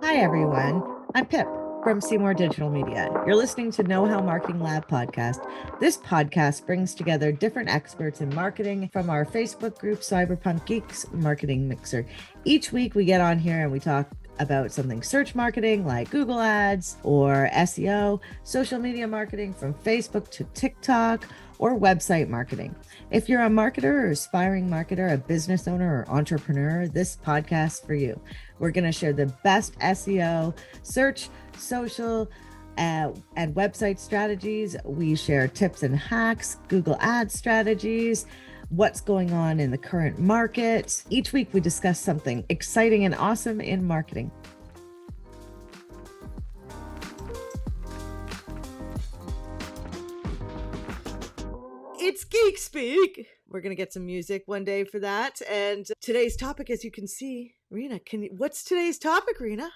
Hi, everyone. I'm Pip from Seymour Digital Media. You're listening to Know How Marketing Lab podcast. This podcast brings together different experts in marketing from our Facebook group, Cyberpunk Geeks Marketing Mixer. Each week we get on here and we talk about something search marketing like Google Ads or SEO, social media marketing from Facebook to TikTok, or website marketing. If you're a marketer or aspiring marketer, a business owner or entrepreneur, this podcast for you. We're going to share the best SEO, search, social, and website strategies. We share tips and hacks, Google Ads strategies, what's going on in the current market. Each week we discuss something exciting and awesome in marketing. It's Geek Speak. We're going to get some music one day for that. And today's topic, as you can see, Rina, what's today's topic, Rina?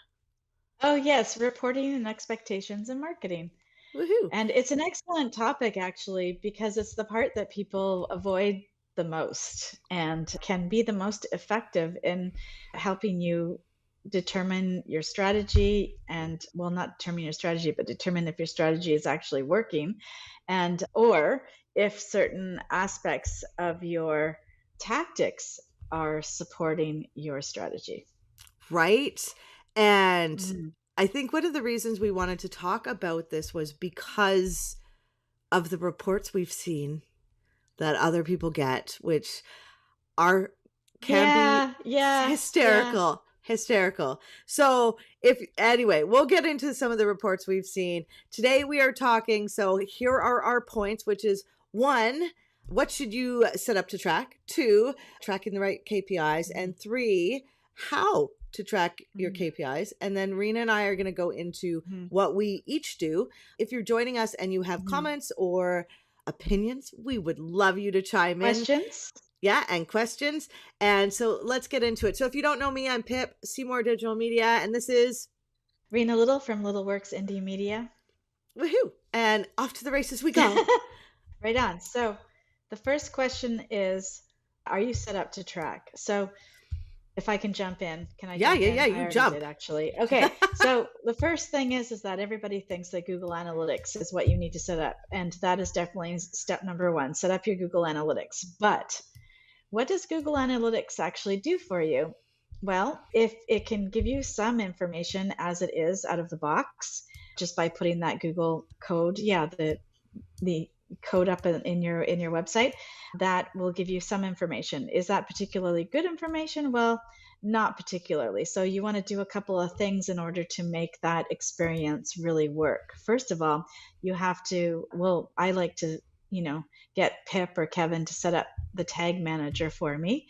Oh, yes, reporting and expectations in marketing. Woohoo. And it's an excellent topic, actually, because it's the part that people avoid the most and can be the most effective in helping you determine your strategy and, well, not determine your strategy, but determine if your strategy is actually working and or if certain aspects of your tactics are supporting your strategy. Right. And I think one of the reasons we wanted to talk about this was because of the reports we've seen that other people get, which can be hysterical. So anyway, we'll get into some of the reports we've seen. Today we are talking, so here are our points, which is 1, what should you set up to track? 2, tracking the right KPIs. And 3, how to track your KPIs. And then Rina and I are going to go into what we each do. If you're joining us and you have comments or opinions, we would love you to chime in. Questions? Yeah, and questions. And so let's get into it. So if you don't know me, I'm Pip, Seymour Digital Media, and this is Rina Little from Little Works Indie Media. Woohoo! And off to the races we go. Right on. So the first question is, are you set up to track? So if I can jump in, can I jump in? Yeah, you jump. Did, actually. Okay. So the first thing is that everybody thinks that Google Analytics is what you need to set up. And that is definitely step number 1. Set up your Google Analytics. But what does Google Analytics actually do for you? Well, if it can give you some information as it is out of the box, just by putting that Google code, the code up in your website, that will give you some information. Is that particularly good information? Well, not particularly. So you want to do a couple of things in order to make that experience really work. First of all, you have to, I like to, get Pip or Kevin to set up the tag manager for me.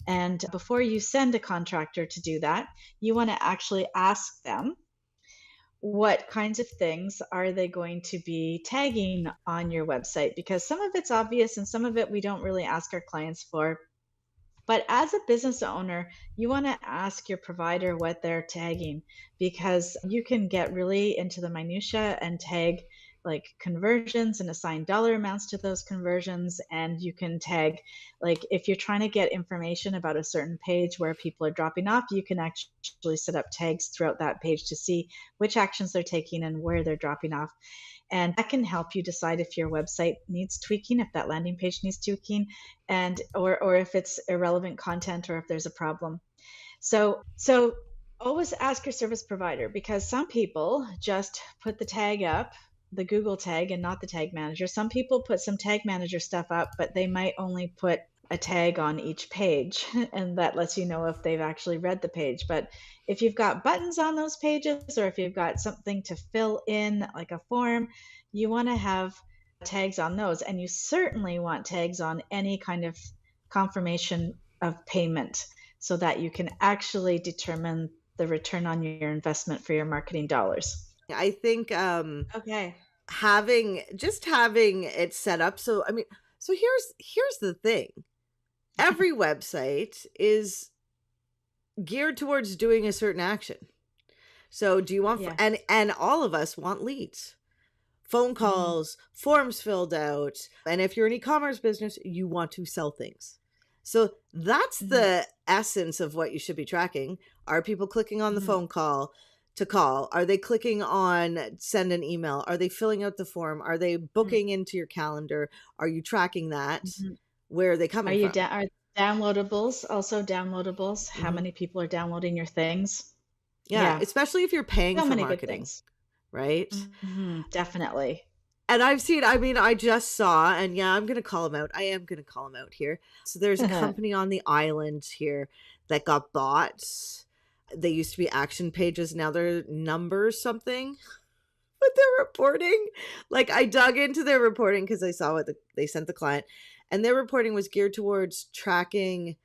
And before you send a contractor to do that, you want to actually ask them, what kinds of things are they going to be tagging on your website? Because some of it's obvious and some of it we don't really ask our clients for. But as a business owner, you want to ask your provider what they're tagging, because you can get really into the minutia and tag like conversions and assign dollar amounts to those conversions. And you can tag, like if you're trying to get information about a certain page where people are dropping off, you can actually set up tags throughout that page to see which actions they're taking and where they're dropping off. And that can help you decide if your website needs tweaking, if that landing page needs tweaking, and or if it's irrelevant content or if there's a problem. So always ask your service provider, because some people just put the tag up, the Google tag, and not the tag manager. Some people put some tag manager stuff up, but they might only put a tag on each page, and that lets you know if they've actually read the page. But if you've got buttons on those pages, or if you've got something to fill in like a form, you want to have tags on those. And you certainly want tags on any kind of confirmation of payment, so that you can actually determine the return on your investment for your marketing dollars. I think having it set up. So here's the thing. Every website is geared towards doing a certain action. So do you want, and all of us want leads, phone calls, forms filled out. And if you're an e-commerce business, you want to sell things. So that's the essence of what you should be tracking. Are people clicking on the phone call to call? Are they clicking on send an email? Are they filling out the form? Are they booking into your calendar? Are you tracking that? Mm-hmm. Where are they coming from? Are downloadables also downloadables? How Mm-hmm. many people are downloading your things? Yeah, especially if you're paying So for many good marketing, things. right? Mm-hmm. Definitely. And I've seen, I mean, I just saw, and yeah, I'm going to call them out. I am going to call them out here. So there's a company on the island here that got bought. They used to be action pages. Now they're numbers something. But their reporting, like I dug into their reporting because I saw what they sent the client, and their reporting was geared towards tracking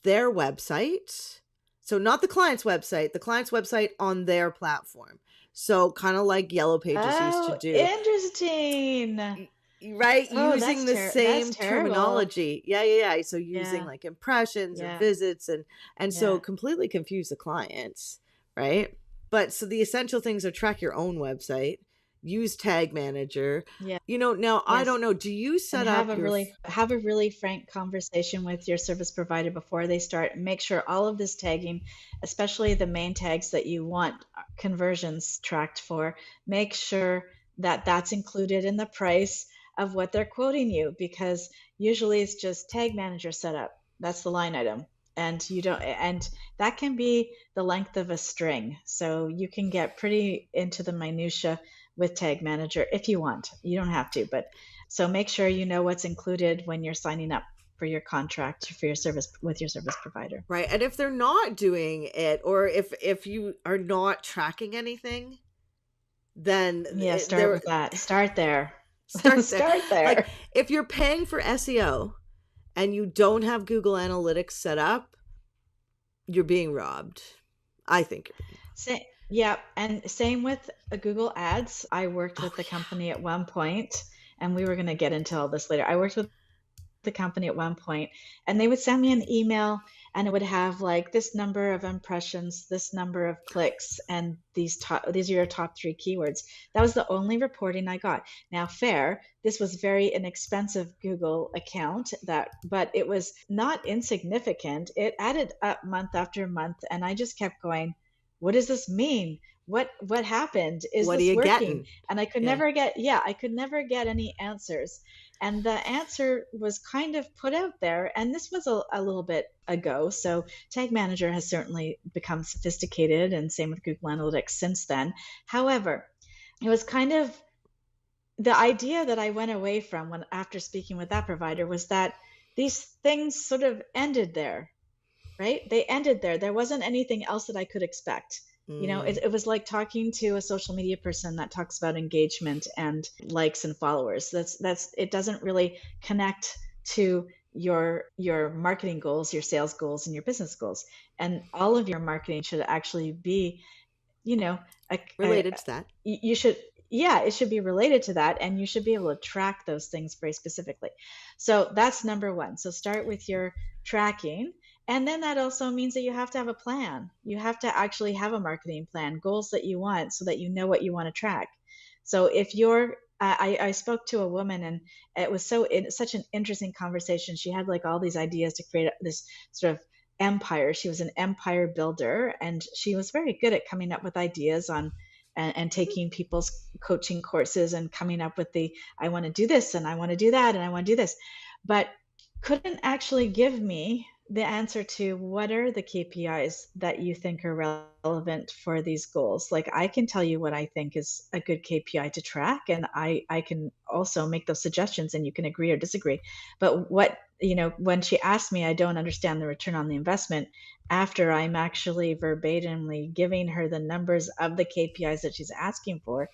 their website. So not the client's website on their platform. So kind of like Yellow Pages used to Oh, do. interesting. Right? Oh, Using the that's same terrible. terminology. Yeah. So using Yeah. like impressions or Yeah. visits and so Yeah. completely confuse the clients, right? But so the essential things are track your own website, use Tag Manager. Yeah. Now I Yes. don't know, do you And set up your have a really frank conversation with your service provider before they start. Make sure all of this tagging, especially the main tags that you want conversions tracked for, make sure that that's included in the price of what they're quoting you, because usually it's just tag manager setup. That's the line item. And you don't, and that can be the length of a string. So you can get pretty into the minutia with tag manager if you want. You don't have to, but so make sure you know what's included when you're signing up for your contract for your service with your service provider. right? And if they're not doing it, or if you are not tracking anything, then Yeah, start with that. Start there. start there. Start there. Like if you're paying for SEO and you don't have Google Analytics set up, you're being robbed. I think. Yeah, and same with Google Ads. I worked with the company at one point, and we were going to get into all this later. I worked with the company at one point, and they would send me an email, and it would have like this number of impressions, this number of clicks, and these are your top 3 keywords. That was the only reporting I got. Now, fair, this was very inexpensive Google account, but it was not insignificant. It added up month after month, and I just kept going, what does this mean? What happened? Is What are this you working? getting? And I could never get any answers. And the answer was kind of put out there. And this was a little bit ago. So Tag Manager has certainly become sophisticated, and same with Google Analytics since then. However, it was kind of the idea that I went away from after speaking with that provider was that these things sort of ended there. Right? They ended there. There wasn't anything else that I could expect. You know, it was like talking to a social media person that talks about engagement and likes and followers. It doesn't really connect to your marketing goals, your sales goals, and your business goals. And all of your marketing should actually be, related to that. You should, yeah, it should be related to that, and you should be able to track those things very specifically. So that's number one. So start with your tracking. And then that also means that you have to have a plan. You have to actually have a marketing plan, goals that you want, so that you know what you want to track. So if you're, I spoke to a woman, and it was such an interesting conversation. She had like all these ideas to create this sort of empire. She was an empire builder, and she was very good at coming up with ideas and taking people's coaching courses and coming up with I want to do this, and I want to do that, and I want to do this, but couldn't actually give me the answer to what are the KPIs that you think are relevant for these goals. Like, I can tell you what I think is a good KPI to track, and I can also make those suggestions, and you can agree or disagree. But when she asked me, I don't understand the return on the investment, after I'm actually verbatimly giving her the numbers of the KPIs that she's asking for,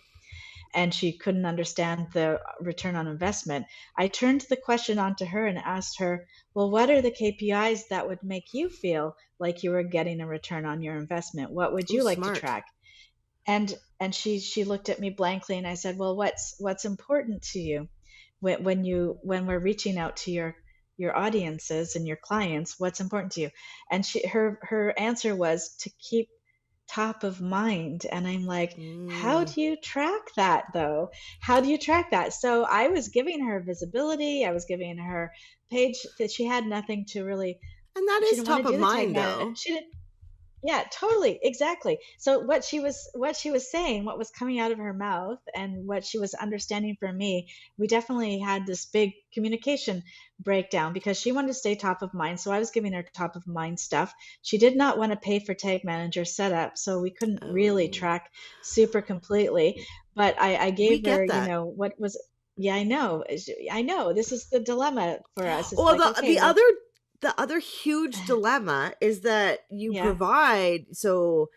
and she couldn't understand the return on investment, I turned the question onto her and asked her, well, what are the KPIs that would make you feel like you were getting a return on your investment? What would you like to track? And she looked at me blankly, and I said, well, what's important to you when we're reaching out to your audiences and your clients? What's important to you? And her answer was to keep top of mind. And I'm like, how do you track that though? How do you track that? So I was giving her visibility. I was giving her page that she had nothing to really. And that is top of mind though. She didn't. Yeah, totally. Exactly. So what she was saying, what was coming out of her mouth and what she was understanding from me, we definitely had this big communication breakdown because she wanted to stay top of mind. So I was giving her top of mind stuff. She did not want to pay for Tag Manager setup, so we couldn't really Oh, track super completely. But I we gave her, get that. what was, yeah, I know. I know. This is the dilemma for us. It's Well, like, okay, the well, other huge dilemma is that you yeah, provide, so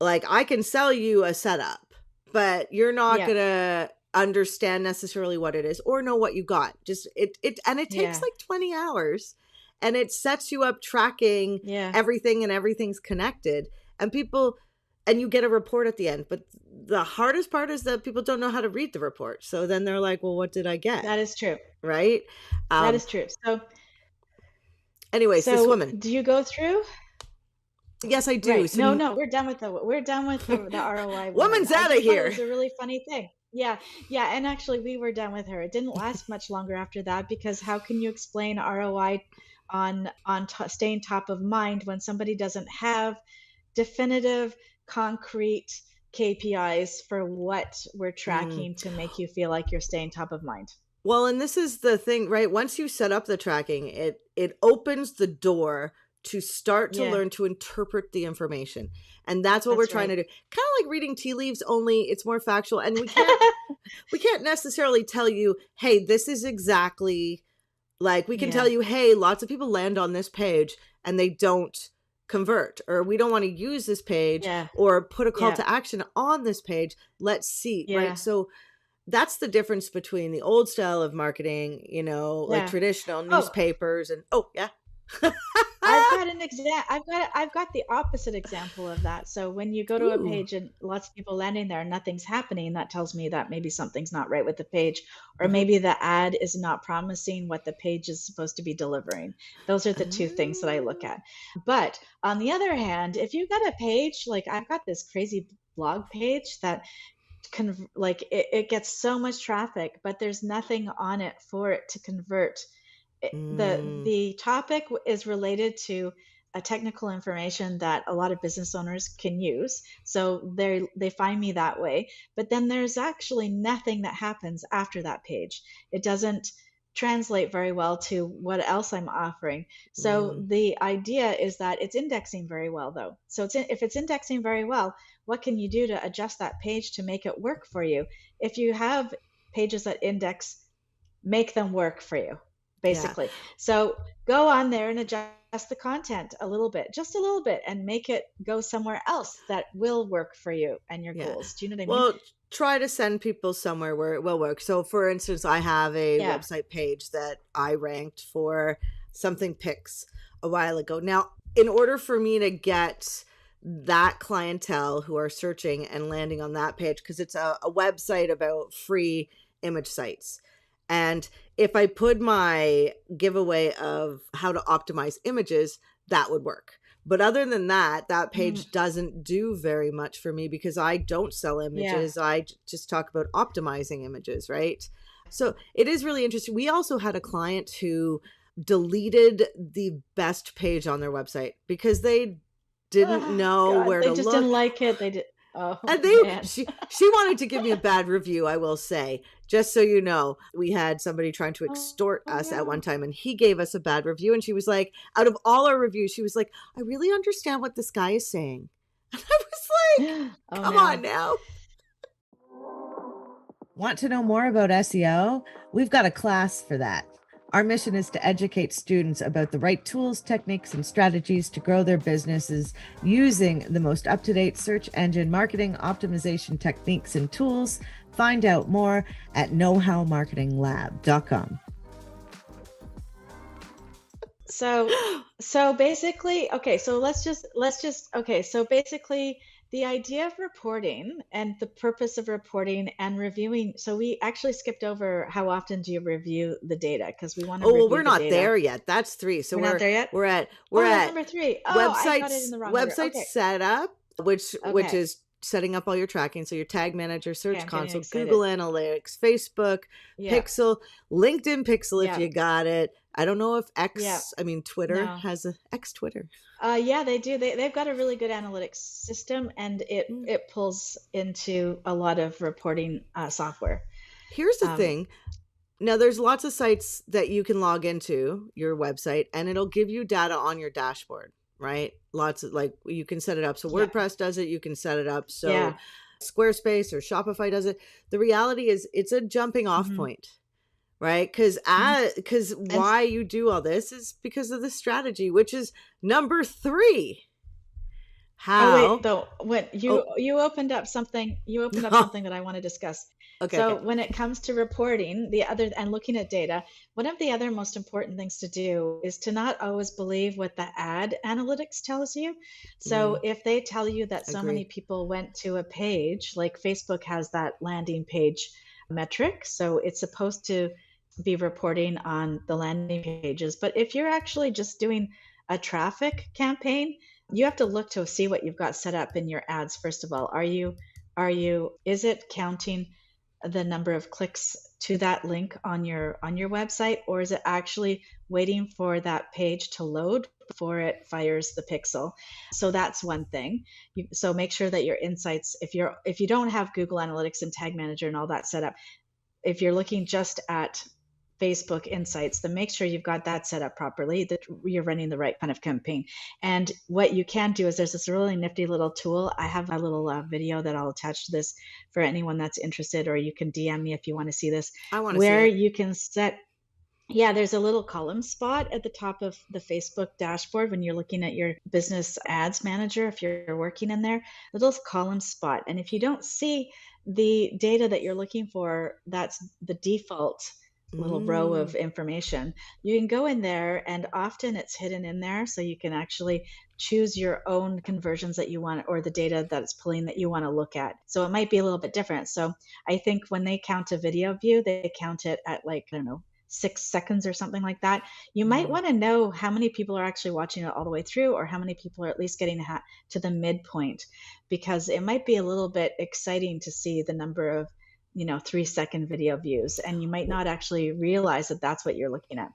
like I can sell you a setup, but you're not yeah, gonna understand necessarily what it is or know what you got. Just and it takes yeah, like 20 hours, and it sets you up tracking yeah. everything, and everything's connected, and people, and you get a report at the end. But the hardest part is that people don't know how to read the report. So then they're like, well, what did I get? That is true. Right? That Um is true. So, anyways, this so woman. do you go through? Yes, I do. Right. No, So no, we're done with the ROI woman. woman's I out of just thought it here. was a really funny thing. Yeah, yeah, and actually we were done with her. It didn't last much longer after that because how can you explain ROI on staying top of mind when somebody doesn't have definitive, concrete KPIs for what we're Mm. tracking to make you feel like you're staying top of mind? Well, and this is the thing, right? Once you set up the tracking, it opens the door to start to Yeah, learn to interpret the information. And that's what we're that's trying right. to do. Kind of like reading tea leaves, only it's more factual. And we can't necessarily tell you, hey, this is exactly, like, we can tell Yeah, you, hey, lots of people land on this page and they don't convert, or we don't want to use this page yeah, or put a call yeah, to action on this page. Let's see, right? yeah, So that's the difference between the old style of marketing, like yeah. traditional Oh, newspapers and oh yeah. I've got an exact I've got the opposite example of that. So when you go to a Ooh. page and lots of people landing there and nothing's happening, that tells me that maybe something's not right with the page, or Hmm. maybe the ad is not promising what the page is supposed to be delivering. Those are the two things that I look at. But on the other hand, if you got a page, like I've got this crazy blog page that like it gets so much traffic, but there's nothing on it for it to convert. The Mm, the topic is related to a technical information that a lot of business owners can use, so they find me that way. But then there's actually nothing that happens after that page. It doesn't translate very well to what else I'm offering. So mm, the idea is that it's indexing very well, though. So if it's indexing very well, what can you do to adjust that page to make it work for you? If you have pages that index, make them work for you, yeah, basically. So go on there and adjust the content a little bit, just a little bit, and make it go somewhere else that will work for you and your yeah. goals. Do you know what I mean? Well, try to send people somewhere where it will work. So for instance, I have a Yeah. website page that I ranked for something pics a while ago. Now, in order for me to get that clientele who are searching and landing on that page, because it's a website about free image sites. And if I put my giveaway of how to optimize images, that would work. But other than that, that Mm, page doesn't do very much for me because I don't sell yeah. images. Just talk about optimizing images, right? So it is really interesting. We also had a client who deleted the best page on their website because they didn't Oh, know God, where they to just look. didn't like it. They did. Oh, And man. she wanted to give me a bad review, I will say. Just so you know, we had somebody trying to Oh, extort oh, us at one no. time, and he gave us a bad review, and she was like, out of all our reviews, she was like, I really understand what this guy is saying. And I was like, Oh, come on no. now. Want to know more about SEO? We've got a class for that. Our mission is to educate students about the right tools, techniques, and strategies to grow their businesses using the most up to date search engine marketing optimization techniques and tools. Find out more at knowhowmarketinglab.com. So basically, okay, so let's just okay, so basically the idea of reporting and the purpose of reporting and reviewing. So we actually skipped over how often do you review the data because we want to Oh, well, review we're the not data. there yet. That's three. So We're not there yet? we're Oh, that's at number three. Oh, I got it in the wrong order. website Okay. setup, which Okay. is setting up all your tracking. So your tag manager, Okay, search I'm getting console, Google excited. Analytics, Facebook Yeah. Pixel, LinkedIn Pixel if Yeah. you got it, I don't know if Yeah. Twitter No. has a X Twitter. Yeah, they do. They've got a really good analytics system, and Mm. it pulls into a lot of reporting software. Here's the Um, thing. Now, there's lots of sites that you can log into your website and it'll give you data on your dashboard, right? Lots of, like, you can set it up. So yeah, WordPress does it. You can set it up. So yeah. Squarespace or Shopify does it. The reality is it's a jumping off Hmm. point, right? Because Hmm. And why you do all this is because of the strategy, which is number 3. oh wait, How? though, when Oh, you opened up something, no. that I want to discuss. Okay, So okay. when it comes to reporting the other and looking at data, one of the other most important things to do is to not always believe what the ad analytics tells you. So Mm, if they tell you that so many agree. people went to a page, like Facebook has that landing page metric, so it's supposed to be reporting on the landing pages. But if you're actually just doing a traffic campaign, you have to look to see what you've got set up in your ads. First of all, is it counting the number of clicks to that link on your website, or is it actually waiting for that page to load before it fires the pixel? So that's one thing. So make sure that your insights, if you don't have Google Analytics and Tag Manager and all that set up, if you're looking just at Facebook Insights, then make sure you've got that set up properly, that you're running the right kind of campaign. And what you can do is there's this really nifty little tool. I have a little video that I'll attach to this for anyone that's interested, or you can DM me if you want to see this, I want to see where it. you can set, yeah, there's a little column spot at the top of the Facebook dashboard when you're looking at your business ads manager. If you're working in there, little column spot. And if you don't see the data that you're looking for, that's the default little row Mm. of information. You can go in there, and often it's hidden in there. So you can actually choose your own conversions that you want, or the data that it's pulling that you want to look at. So it might be a little bit different. So I think when they count a video view, they count it at, like, I don't know, 6 seconds or something like that. You might Mm. want to know how many people are actually watching it all the way through, or how many people are at least getting to the midpoint, because it might be a little bit exciting to see the number of 3-second video views, and you might not actually realize that that's what you're looking at.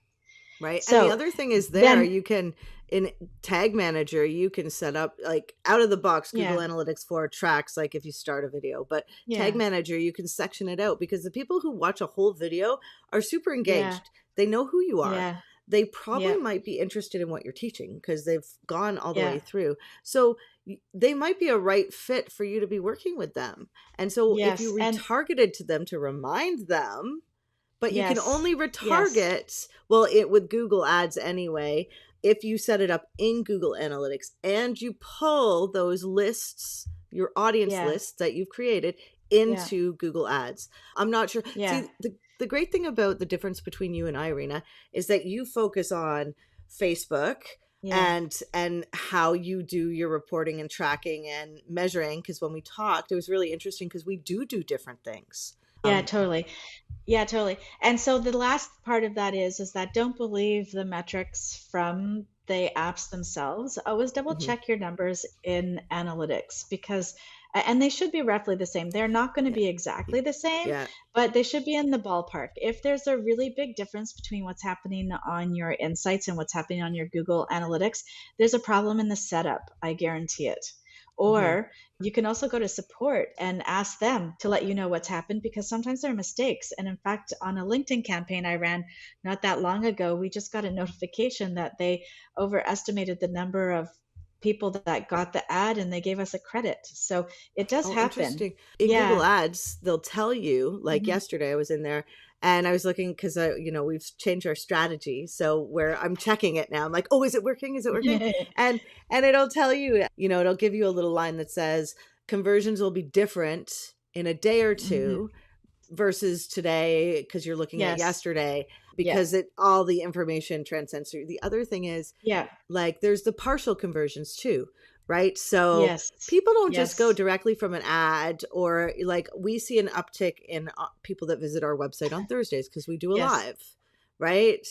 Right. And the So other thing is then, you can, in Tag Manager, you can set up, like, out of the box, Google yeah, Analytics 4 tracks, like, if you start a video, but Tag yeah, Manager, you can section it out because the people who watch a whole video are super yeah, engaged. They know who you are. yeah, They probably yeah, might be interested in what you're teaching because they've gone all the way yeah, through. So they might be a right fit for you to be working with them. And so if yes, you and retargeted to them to remind them, but you can yes, only yes, retarget, well, it with Google Ads anyway, if you set it up in Google Analytics and you pull those lists, your audience yeah, lists that you've created, yeah, into Google Ads. I'm not sure. yeah, See, the great thing about the difference between you and Irina is that you focus on Facebook yeah. and how you do your reporting and tracking and measuring, because when we talked, it was really interesting because we do different things. Yeah, totally. Yeah, totally. And so the last part of that is that don't believe the metrics from the apps themselves. Always double Mhm. check your numbers in analytics, because and they should be roughly the same. They're not going to Yeah. be exactly the same, Yeah. but they should be in the ballpark. If there's a really big difference between what's happening on your insights and what's happening on your Google Analytics, there's a problem in the setup. I guarantee it. Mhm. Or you can also go to support and ask them to let you know what's happened, because sometimes there are mistakes. And in fact, on a LinkedIn campaign I ran not that long ago, we just got a notification that they overestimated the number of people that got the ad, and they gave us a credit. So it does Oh, happen. interesting. In Yeah. Google Ads, they'll tell you, like Hmm. yesterday I was in there and I was looking because we've changed our strategy. So where I'm checking it now, I'm like, oh, is it working? Is it working? And it'll tell you, it'll give you a little line that says conversions will be different in a day or Hmm. two versus today because you're looking at Yes. yesterday, Yeah. because all the information transcends through. The other thing is, Yeah. like, there's the partial conversions too, right? So Yes. people don't just go Yes. directly from an ad, or, like, we see an uptick in people that visit our website on Thursdays because we do a Yes. live, right?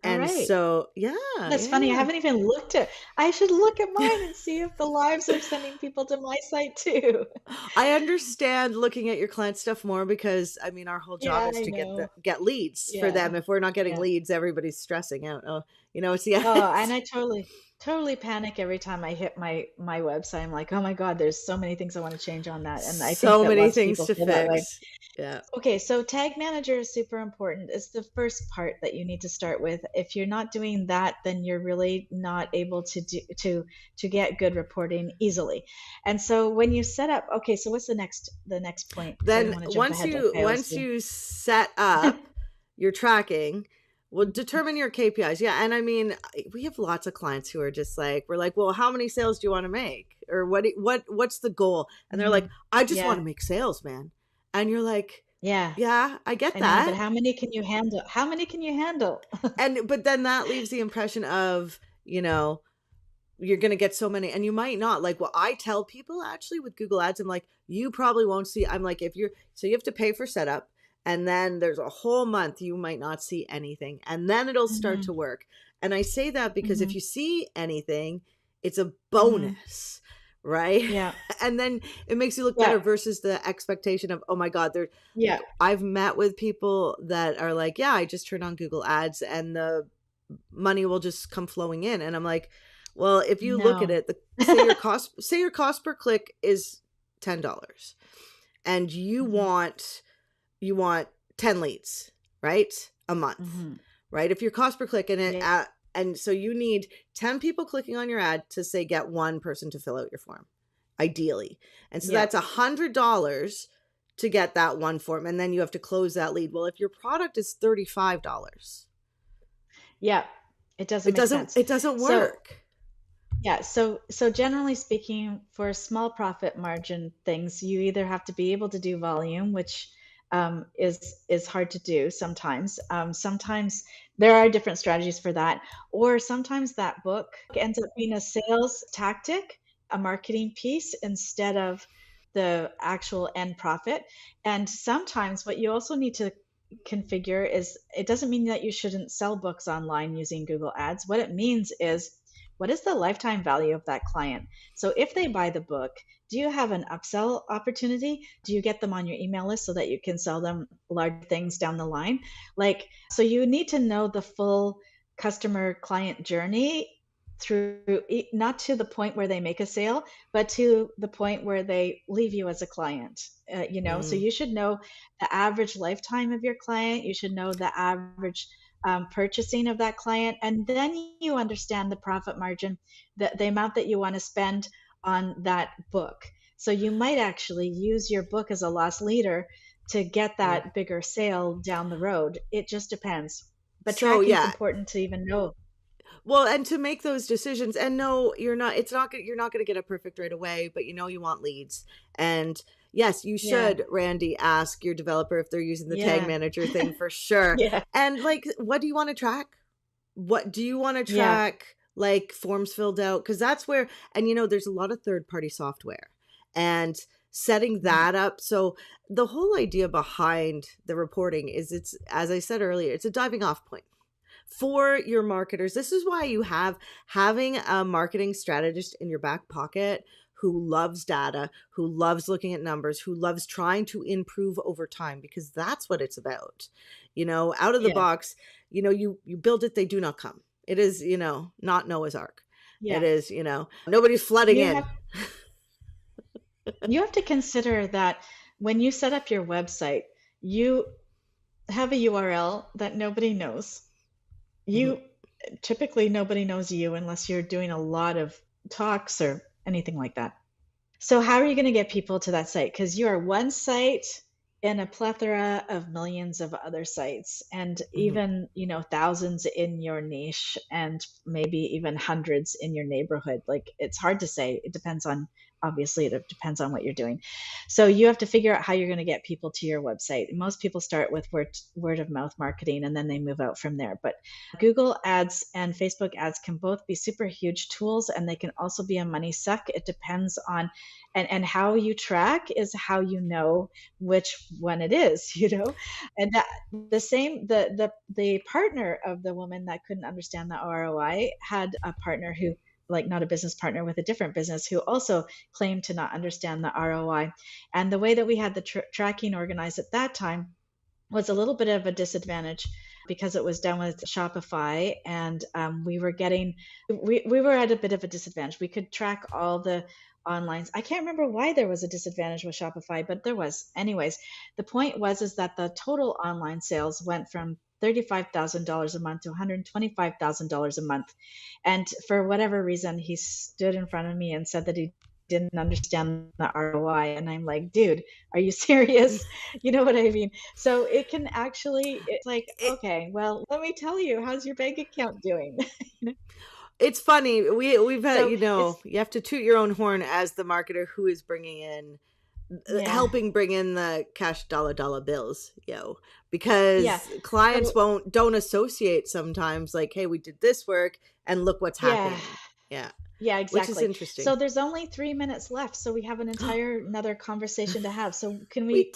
All And right. so, yeah, That's yeah, funny. I yeah. haven't even looked at. I should look at mine and see if the lives are sending people to my site too. I understand looking at your client stuff more because I mean our whole job Yeah, is I to know. get leads for Yeah. them. If we're not getting Yeah. leads, everybody's stressing out. Oh, it's the Oh, and it's I totally panic every time I hit my website. I'm like, "Oh my God, there's so many things I want to change on that." And I think so that many lots of things people to feel that way. fix. Yeah. Okay, so tag manager is super important. It's the first part that you need to start with. If you're not doing that, then you're really not able to get good reporting easily. And so when you set up, okay, so what's the next point? Because I don't Then want to jump ahead like I always once do. you set up your tracking, well, determine your KPIs. Yeah, and I mean, we have lots of clients who are just like, we're like, well, how many sales do you want to make, or what's the goal? And they're like, Mhm. I just want Yeah, to make sales, man. And you're like, yeah, yeah, I get I know, but that. how many can you handle? How many can you handle? And but then that leaves the impression of, you're going to get so many and you might not. Like what I tell people actually with Google Ads, I'm like, you probably won't see. I'm like, if you're so you have to pay for setup, and then there's a whole month you might not see anything, and then it'll start Mhm, to work. And I say that because if mhm, you see anything, it's a mhm. bonus, right? Yeah, And then it makes you look yeah, better versus the expectation of, oh my God, they're like, yeah. I've met with people that are like, yeah, I just turned on Google Ads and the money will just come flowing in. And I'm like, well, if you look at No. it, say your cost per click is $10 and you Mhm, want 10 leads, right? A month, mhm. right? If your cost per click Yeah, and so you need 10 people clicking on your ad to say get one person to fill out your form, ideally. And so yeah, that's $100 to get that one form. And then you have to close that lead. Well, if your product is $35, yeah. It doesn't it make doesn't sense. it doesn't So work. yeah, so generally speaking, for small profit margin things, you either have to be able to do volume, which is hard to do sometimes. Sometimes there are different strategies for that, or sometimes that book ends up being a sales tactic, a marketing piece instead of the actual end profit. And sometimes what you also need to configure is it doesn't mean that you shouldn't sell books online using Google Ads. What it means is what is the lifetime value of that client? So if they buy the book, do you have an upsell opportunity? Do you get them on your email list so that you can sell them large things down the line? Like, so you need to know the full customer client journey through not to the point where they make a sale, but to the point where they leave you as a client. So Mm. you should know the average lifetime of your client. You should know the average purchasing of that client, and then you understand the profit margin, the amount that you want to spend on that book. So you might actually use your book as a loss leader to get Mm. that bigger sale down the road. It just depends. But So tracking is yeah, important to even know. well, and to make those decisions, and no, you're not. It's not. You're not going to get it perfect right away, but you want leads. And yes, you Yeah, should, Randy, ask your developer if they're using the tag yeah, manager thing for sure. yeah, And like, what do you want to track? What do you want to yeah, track? Like forms filled out, because that's where, and there's a lot of third party software, and setting mhm, that up. So the whole idea behind the reporting is, it's, as I said earlier, it's a diving off point for your marketers. This is why having a marketing strategist in your back pocket who loves data, who loves looking at numbers, who loves trying to improve over time, because that's what it's about. Out of the yeah, box, you build it, they do not come. It is, not Noah's Ark. It yeah. is, nobody's flooding You in. have you have to consider that when you set up your website, you have a URL that nobody knows. Mhm. You typically nobody knows you unless you're doing a lot of talks or anything like that. So how are you going to get people to that site? Because you are one site in a plethora of millions of other sites, and Mhm. even thousands in your niche, and maybe even hundreds in your neighborhood. Like it's hard to say. It depends on obviously it depends on what you're doing. So you have to figure out how you're going to get people to your website. Most people start with word of mouth marketing and then they move out from there. But Google ads and Facebook ads can both be super huge tools, and they can also be a money suck. It depends on, and how you track is how you know which one it is, and that the partner of the woman that couldn't understand the ROI had a partner who, like, not a business partner with a different business, who also claimed to not understand the ROI. And the way that we had the tracking organized at that time was a little bit of a disadvantage because it was done with Shopify, and we were at a bit of a disadvantage. We could track all the online. I can't remember why there was a disadvantage with Shopify, but there was. Anyways, the point was is that the total online sales went from $35,000 a month to $125,000 a month. And for whatever reason, he stood in front of me and said that he didn't understand the ROI. And I'm like, dude, are you serious? You know what I mean? So it can actually, it's like, okay, well, let me tell you, how's your bank account doing? It's funny. We've had, So you have to toot your own horn as the marketer who is bringing in, helping bring in the cash dollar bills, because clients don't associate sometimes, like, hey, we did this work and look what's happening. Yeah, exactly. Which is interesting. So there's only 3 minutes left, so we have an another conversation to have. So can we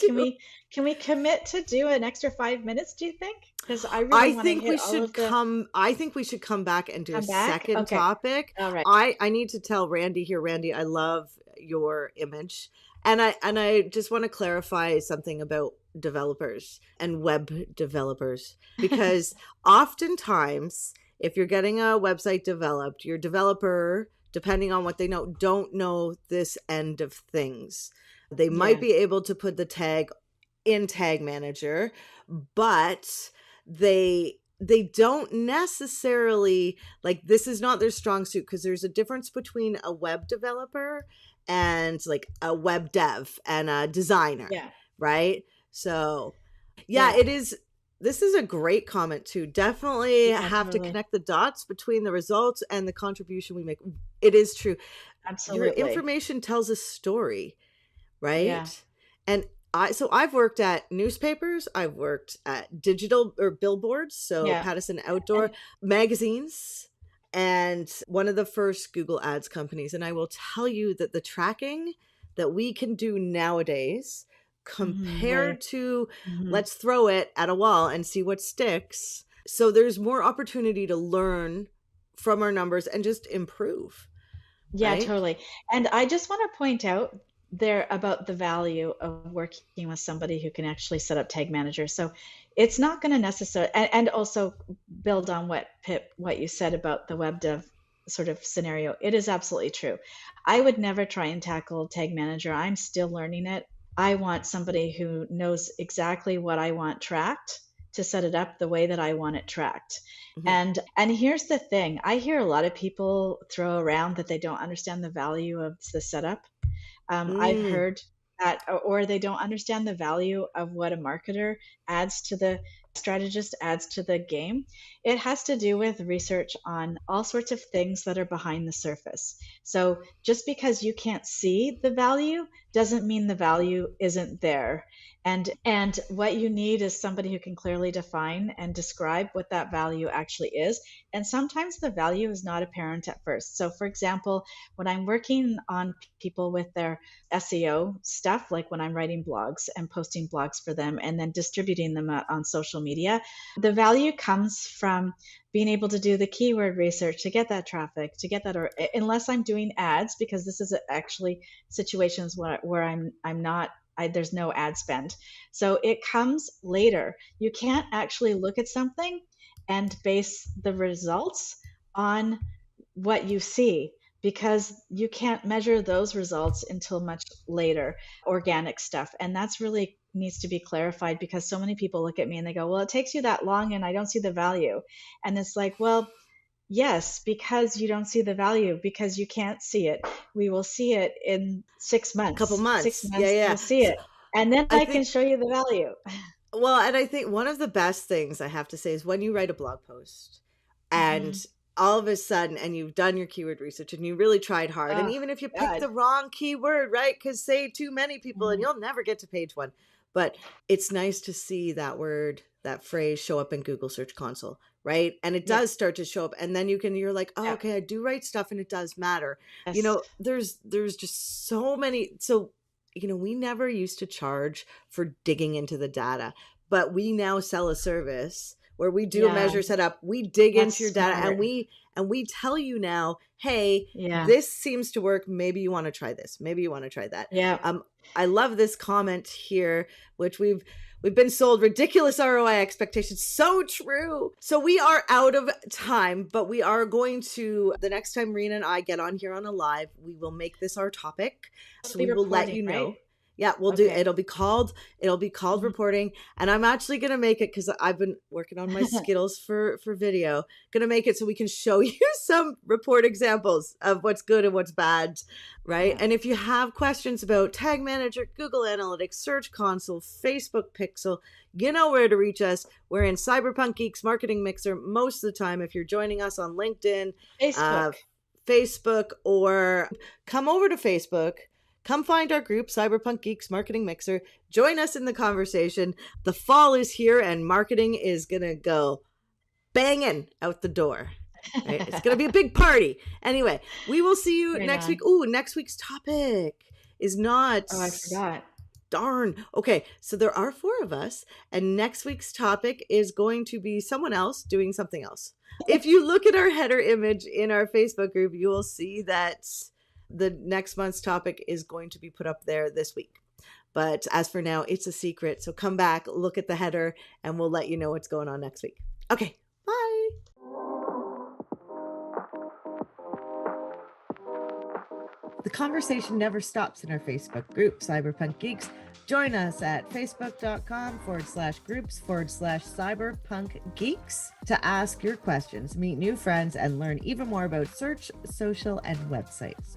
commit to do an extra 5 minutes, do you think? Because I really want to hit all of the... I think we should come back and do a second topic. All right. I need to tell Randy here, Randy, I love your image. And I just want to clarify something about developers and web developers, because oftentimes if you're getting a website developed, your developer, depending on what they know, don't know this end of things. They might be able to put the tag in Tag Manager, but they don't necessarily, like, this is not their strong suit, because there's a difference between a web developer and like a web dev and a designer, right? So it is. This is a great comment too. Definitely have to connect the dots between the results and the contribution we make. It is true. Absolutely. Your information tells a story, right? Yeah. And I've worked at newspapers. I've worked at digital or billboards. So Pattison Outdoor magazines, and one of the first Google Ads companies. And I will tell you that the tracking that we can do nowadays, compared to let's throw it at a wall and see what sticks. So there's more opportunity to learn from our numbers and just improve. Yeah, right? Totally. And I just want to point out there about the value of working with somebody who can actually set up Tag Manager. So it's not going to necessarily, and also build on what Pip, what you said about the web dev sort of scenario. It is absolutely true. I would never try and tackle Tag Manager. I'm still learning it. I want somebody who knows exactly what I want tracked to set it up the way that I want it tracked. And here's the thing. I hear a lot of people throw around that they don't understand the value of the setup. I've heard that, or they don't understand the value of what a marketer adds to the strategist adds to the game. It has to do with research on all sorts of things that are behind the surface. So just because you can't see the value doesn't mean the value isn't there. And what you need is somebody who can clearly define and describe what that value actually is. And sometimes the value is not apparent at first. So for example, when I'm working on people with their SEO stuff, like when I'm writing blogs and posting blogs for them and then distributing them on social media, the value comes from being able to do the keyword research to get that traffic, to get that, or unless I'm doing ads, because this is actually situations where I'm not, there's no ad spend. So it comes later. You can't actually look at something and base the results on what you see, because you can't measure those results until much later, organic stuff. And that's really needs to be clarified, because so many people look at me and they go, well, it takes you that long and I don't see the value. And it's like, well, yes, because you don't see the value, because you can't see it. We will see it in 6 months. Couple months. 6 months, we'll see it. And then I can show you the value. Well, and I think one of the best things I have to say is when you write a blog post and all of a sudden, and you've done your keyword research and you really tried hard. And Oh, even if you pick God. the wrong keyword, right? Because say too many people and you'll never get to page 1. But it's nice to see that word, that phrase show up in Google Search Console, right? And it Yeah. does start to show up. And then you're like, oh, Yeah. okay, I do write stuff and it does matter. Yes. You know, there's just so many. So, you know, we never used to charge for digging into the data, but we now sell a service where we do a measure setup. We dig That's into your data smart. and we tell you now, hey, Yeah. this seems to work. Maybe you want to try this. Maybe you want to try that. Yeah. I love this comment here, which we've been sold ridiculous ROI expectations. So true. So we are out of time, but we are going to, the next time Rina and I get on here on a live, we will make this our topic. So we will let you know. Right? Yeah, we'll do. It'll be called reporting. And I'm actually going to make it, because I've been working on my skills for video, going to make it so we can show you some report examples of what's good and what's bad, right? And if you have questions about Tag Manager, Google Analytics, Search Console, Facebook Pixel, you know where to reach us. We're in Cyberpunk Geeks Marketing Mixer most of the time. If you're joining us on LinkedIn, Facebook, or come over to Facebook. Come find our group, Cyberpunk Geeks Marketing Mixer. Join us in the conversation. The fall is here and marketing is going to go banging out the door. Right? It's going to be a big party. Anyway, we will see you next week. Ooh, next week's topic is not... Oh, I forgot. Darn. Okay, so there are 4 of us, and next week's topic is going to be someone else doing something else. If you look at our header image in our Facebook group, you will see that the next month's topic is going to be put up there this week. But as for now, it's a secret. So come back, look at the header, and we'll let you know what's going on next week. Okay, bye. The conversation never stops in our Facebook group, Cyberpunk Geeks. Join us at facebook.com/groups/cyberpunk geeks to ask your questions, meet new friends, and learn even more about search, social, and websites.